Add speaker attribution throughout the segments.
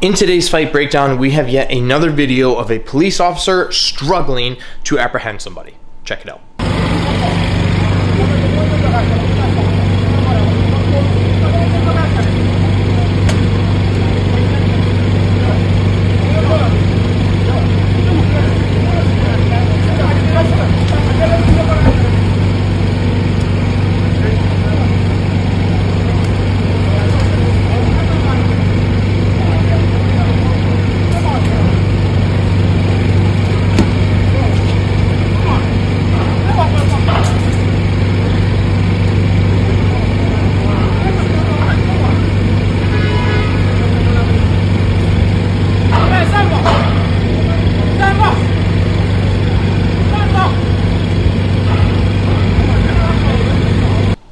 Speaker 1: In today's fight breakdown, we have yet another video of a police officer struggling to apprehend somebody. Check it out.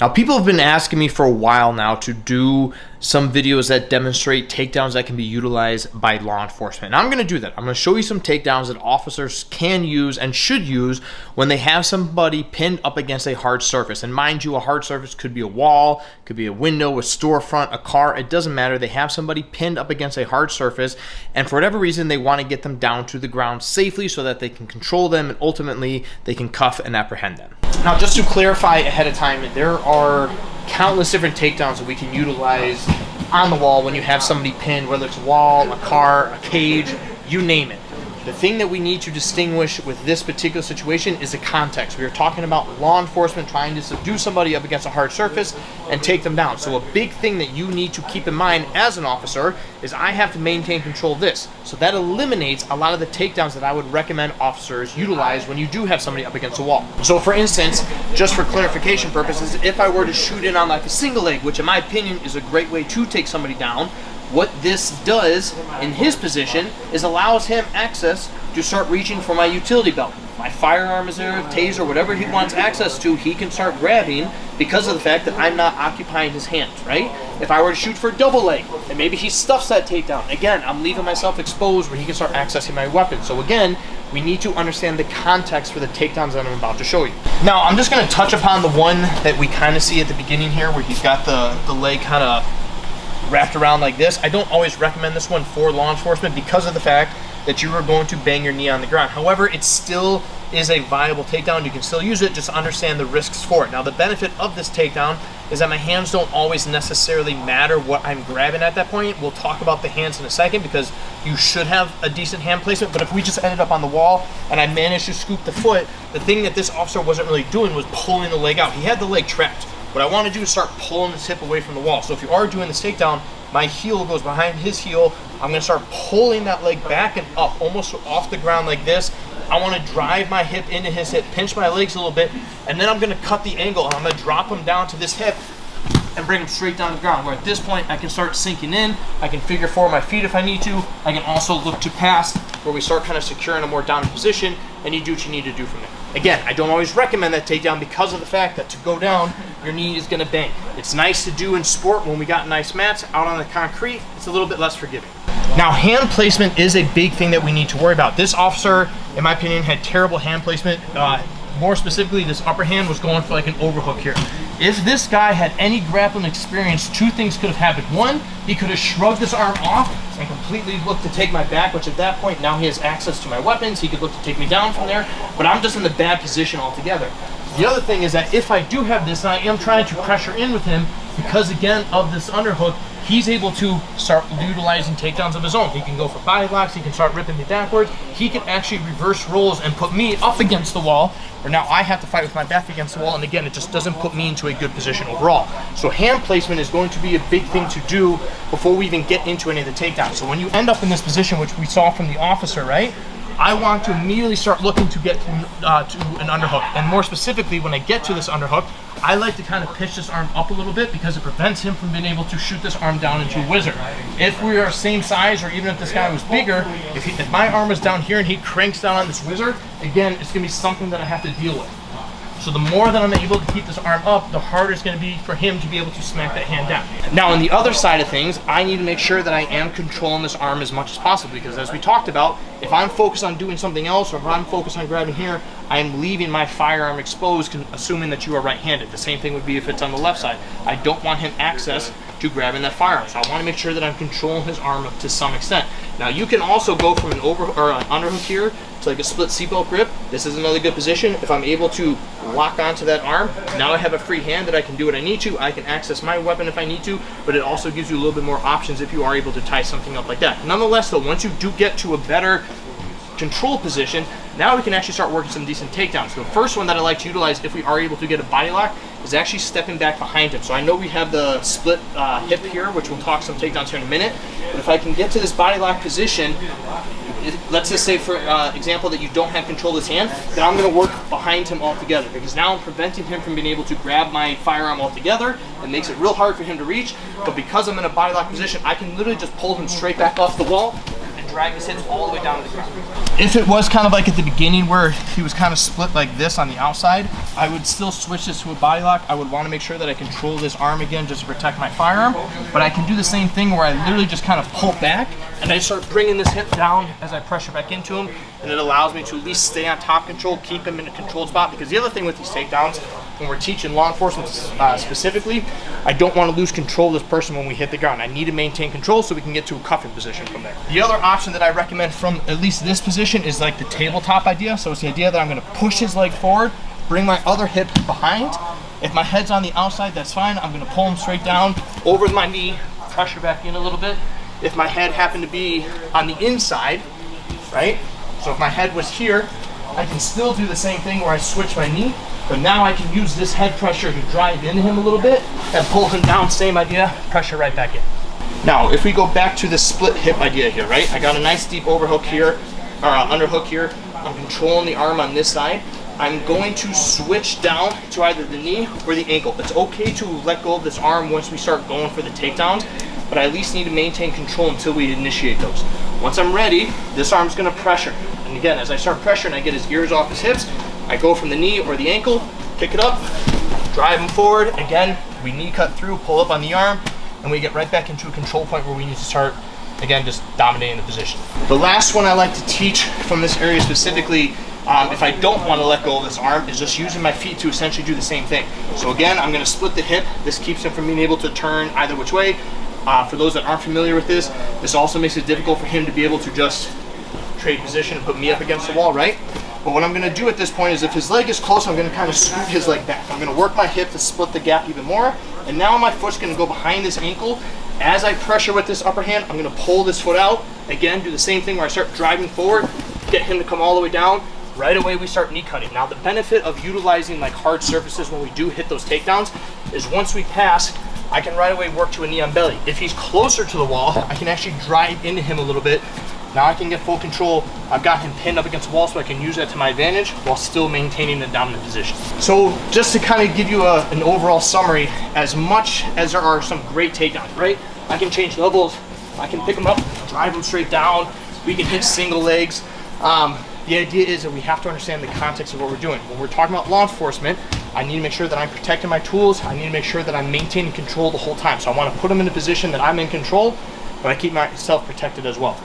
Speaker 1: Now, people have been asking me for a while now to do some videos that demonstrate takedowns that can be utilized by law enforcement. And I'm going to do that. I'm going to show you some takedowns that officers can use and should use when they have somebody pinned up against a hard surface. And mind you, a hard surface could be a wall, could be a window, a storefront, a car. It doesn't matter. They have somebody pinned up against a hard surface, and for whatever reason, they want to get them down to the ground safely so that they can control them and ultimately they can cuff and apprehend them. Now, just to clarify ahead of time, there are countless different takedowns that we can utilize on the wall when you have somebody pinned, whether it's a wall, a car, a cage, you name it. The thing that we need to distinguish with this particular situation is the context. We are talking about law enforcement trying to subdue somebody up against a hard surface and take them down. So a big thing that you need to keep in mind as an officer is I have to maintain control of this. So that eliminates a lot of the takedowns that I would recommend officers utilize when you do have somebody up against a wall. So for instance, just for clarification purposes, if I were to shoot in on like a single leg, which in my opinion is a great way to take somebody down, what this does in his position is allows him access to start reaching for my utility belt. My firearm is there, taser, whatever he wants access to, he can start grabbing because of the fact that I'm not occupying his hands, right? If I were to shoot for a double leg, and maybe he stuffs that takedown, again, I'm leaving myself exposed where he can start accessing my weapon. So again, we need to understand the context for the takedowns that I'm about to show you. Now, I'm just gonna touch upon the one that we kind of see at the beginning here where he's got the leg kind of wrapped around like this. I don't always recommend this one for law enforcement because of the fact that you are going to bang your knee on the ground. However, it still is a viable takedown. You can still use it, just understand the risks for it. Now, the benefit of this takedown is that my hands don't always necessarily matter what I'm grabbing at that point. We'll talk about the hands in a second because you should have a decent hand placement, but if we just ended up on the wall and I managed to scoop the foot, the thing that this officer wasn't really doing was pulling the leg out. He had the leg trapped. What I want to do is start pulling this hip away from the wall. So if you are doing this takedown, my heel goes behind his heel. I'm going to start pulling that leg back and up, almost off the ground like this. I want to drive my hip into his hip, pinch my legs a little bit, and then I'm going to cut the angle. And I'm going to drop him down to this hip and bring him straight down to the ground, where at this point I can start sinking in. I can figure forward my feet if I need to. I can also look to pass, where we start kind of securing a more dominant position, and you do what you need to do from there. Again, I don't always recommend that takedown because of the fact that to go down, your knee is going to bang. It's nice to do in sport when we got nice mats. Out on the concrete, it's a little bit less forgiving. Now, hand placement is a big thing that we need to worry about. This officer, in my opinion, had terrible hand placement. More specifically, this upper hand was going for like an overhook here. If this guy had any grappling experience, two things could have happened. One, he could have shrugged his arm off and completely looked to take my back, which at that point, now he has access to my weapons. He could look to take me down from there, but I'm just in the bad position altogether. The other thing is that if I do have this and I am trying to pressure in with him, because again of this underhook, he's able to start utilizing takedowns of his own. He can go for body locks, he can start ripping me backwards, he can actually reverse rolls and put me up against the wall, where now I have to fight with my back against the wall, and again, it just doesn't put me into a good position overall. So hand placement is going to be a big thing to do before we even get into any of the takedowns. So when you end up in this position, which we saw from the officer, right? I want to immediately start looking to get to an underhook. And more specifically, when I get to this underhook, I like to kind of pitch this arm up a little bit because it prevents him from being able to shoot this arm down into a whizzer. If we are same size, or even if this guy was bigger, if my arm is down here and he cranks down on this whizzer, again, it's going to be something that I have to deal with. So the more that I'm able to keep this arm up, the harder it's going to be for him to be able to smack that hand down. Now, on the other side of things, I need to make sure that I am controlling this arm as much as possible, because as we talked about, if I'm focused on doing something else, or if I'm focused on grabbing here, I am leaving my firearm exposed, assuming that you are right-handed. The same thing would be if it's on the left side. I don't want him access to grabbing that firearm. So I want to make sure that I'm controlling his arm up to some extent. Now you can also go from an underhook here to like a split seatbelt grip. This is another good position. If I'm able to lock onto that arm, now I have a free hand that I can do what I need to. I can access my weapon if I need to, but it also gives you a little bit more options if you are able to tie something up like that. Nonetheless though, once you do get to a better control position, now we can actually start working some decent takedowns. So the first one that I like to utilize if we are able to get a body lock is actually stepping back behind him. So I know we have the split hip here, which we'll talk some takedowns here in a minute, but if I can get to this body lock position, let's just say for example that you don't have control of his hand, then I'm going to work behind him altogether, because now I'm preventing him from being able to grab my firearm altogether. It makes it real hard for him to reach, but because I'm in a body lock position, I can literally just pull him straight back off the wall and drag his hips all the way down to the ground. If it was kind of like at the beginning where he was kind of split like this on the outside, I would still switch this to a body lock. I would want to make sure that I control this arm again just to protect my firearm, but I can do the same thing where I literally just kind of pull back and I start bringing this hip down as I pressure back into him, and it allows me to at least stay on top control, keep him in a controlled spot. Because the other thing with these takedowns, when we're teaching law enforcement specifically, I don't want to lose control of this person when we hit the ground. I need to maintain control so we can get to a cuffing position from there. The other option that I recommend from at least this position is like the tabletop idea. So it's the idea that I'm going to push his leg forward, bring my other hip behind. If my head's on the outside, that's fine. I'm going to pull him straight down over my knee, pressure back in a little bit. If my head happened to be on the inside, right? So if my head was here, I can still do the same thing where I switch my knee, but now I can use this head pressure to drive into him a little bit and pull him down, same idea, pressure right back in. Now, if we go back to the split hip idea here, right? I got a nice deep overhook here, or underhook here. I'm controlling the arm on this side. I'm going to switch down to either the knee or the ankle. It's okay to let go of this arm once we start going for the takedowns, but I at least need to maintain control until we initiate those. Once I'm ready, this arm's gonna pressure. And again, as I start pressuring, I get his ears off his hips. I go from the knee or the ankle, pick it up, drive him forward. Again, we knee cut through, pull up on the arm, and we get right back into a control point where we need to start, again, just dominating the position. The last one I like to teach from this area specifically, if I don't want to let go of this arm, is just using my feet to essentially do the same thing. So again, I'm going to split the hip. This keeps him from being able to turn either which way. For those that aren't familiar with this, this also makes it difficult for him to be able to just trade position and put me up against the wall, right? But what I'm going to do at this point is if his leg is close, I'm going to kind of scoot his leg back. I'm going to work my hip to split the gap even more. And now my foot's going to go behind this ankle. As I pressure with this upper hand, I'm going to pull this foot out. Again, do the same thing where I start driving forward, get him to come all the way down. Right away we start knee cutting. Now the benefit of utilizing like hard surfaces when we do hit those takedowns is once we pass, I can right away work to a knee on belly. If he's closer to the wall, I can actually drive into him a little bit. Now I can get full control. I've got him pinned up against the wall, so I can use that to my advantage while still maintaining the dominant position. So just to kind of give you an overall summary, as much as there are some great takedowns, right? I can change levels. I can pick them up, drive them straight down. We can hit single legs. The idea is that we have to understand the context of what we're doing. When we're talking about law enforcement, I need to make sure that I'm protecting my tools. I need to make sure that I'm maintaining control the whole time. So I want to put them in a position that I'm in control, but I keep myself protected as well.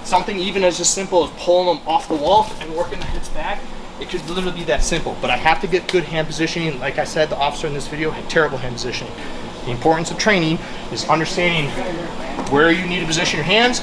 Speaker 1: Something even as just simple as pulling them off the wall and working the hips back, it could literally be that simple. But I have to get good hand positioning. Like I said, the officer in this video had terrible hand positioning. The importance of training is understanding where you need to position your hands,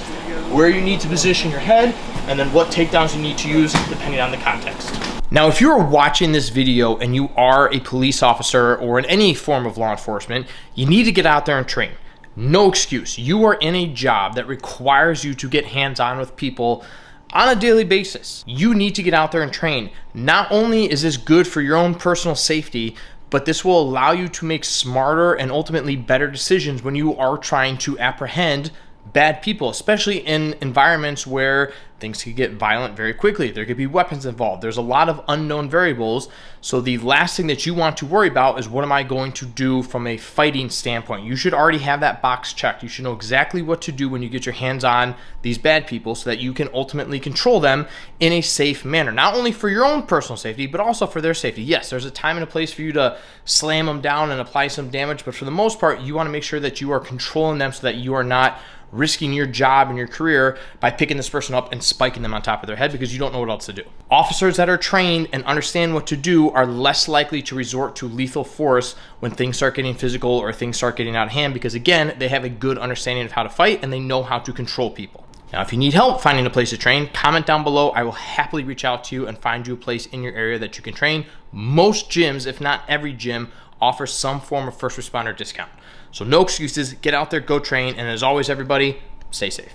Speaker 1: where you need to position your head, and then what takedowns you need to use depending on the context. Now, if you're watching this video and you are a police officer or in any form of law enforcement, you need to get out there and train. No excuse. You are in a job that requires you to get hands-on with people on a daily basis. You need to get out there and train. Not only is this good for your own personal safety, but this will allow you to make smarter and ultimately better decisions when you are trying to apprehend bad people, especially in environments where things could get violent very quickly. There could be weapons involved. There's a lot of unknown variables. So the last thing that you want to worry about is what am I going to do from a fighting standpoint? You should already have that box checked. You should know exactly what to do when you get your hands on these bad people so that you can ultimately control them in a safe manner, not only for your own personal safety, but also for their safety. Yes, there's a time and a place for you to slam them down and apply some damage, but for the most part, you want to make sure that you are controlling them so that you are not risking your job and your career by picking this person up and spiking them on top of their head because you don't know what else to do. Officers that are trained and understand what to do are less likely to resort to lethal force when things start getting physical or things start getting out of hand because, again, they have a good understanding of how to fight and they know how to control people. Now, if you need help finding a place to train, comment down below. I will happily reach out to you and find you a place in your area that you can train. Most gyms, if not every gym, offers some form of first responder discount. So no excuses. Get out there, go train. And as always, everybody, stay safe.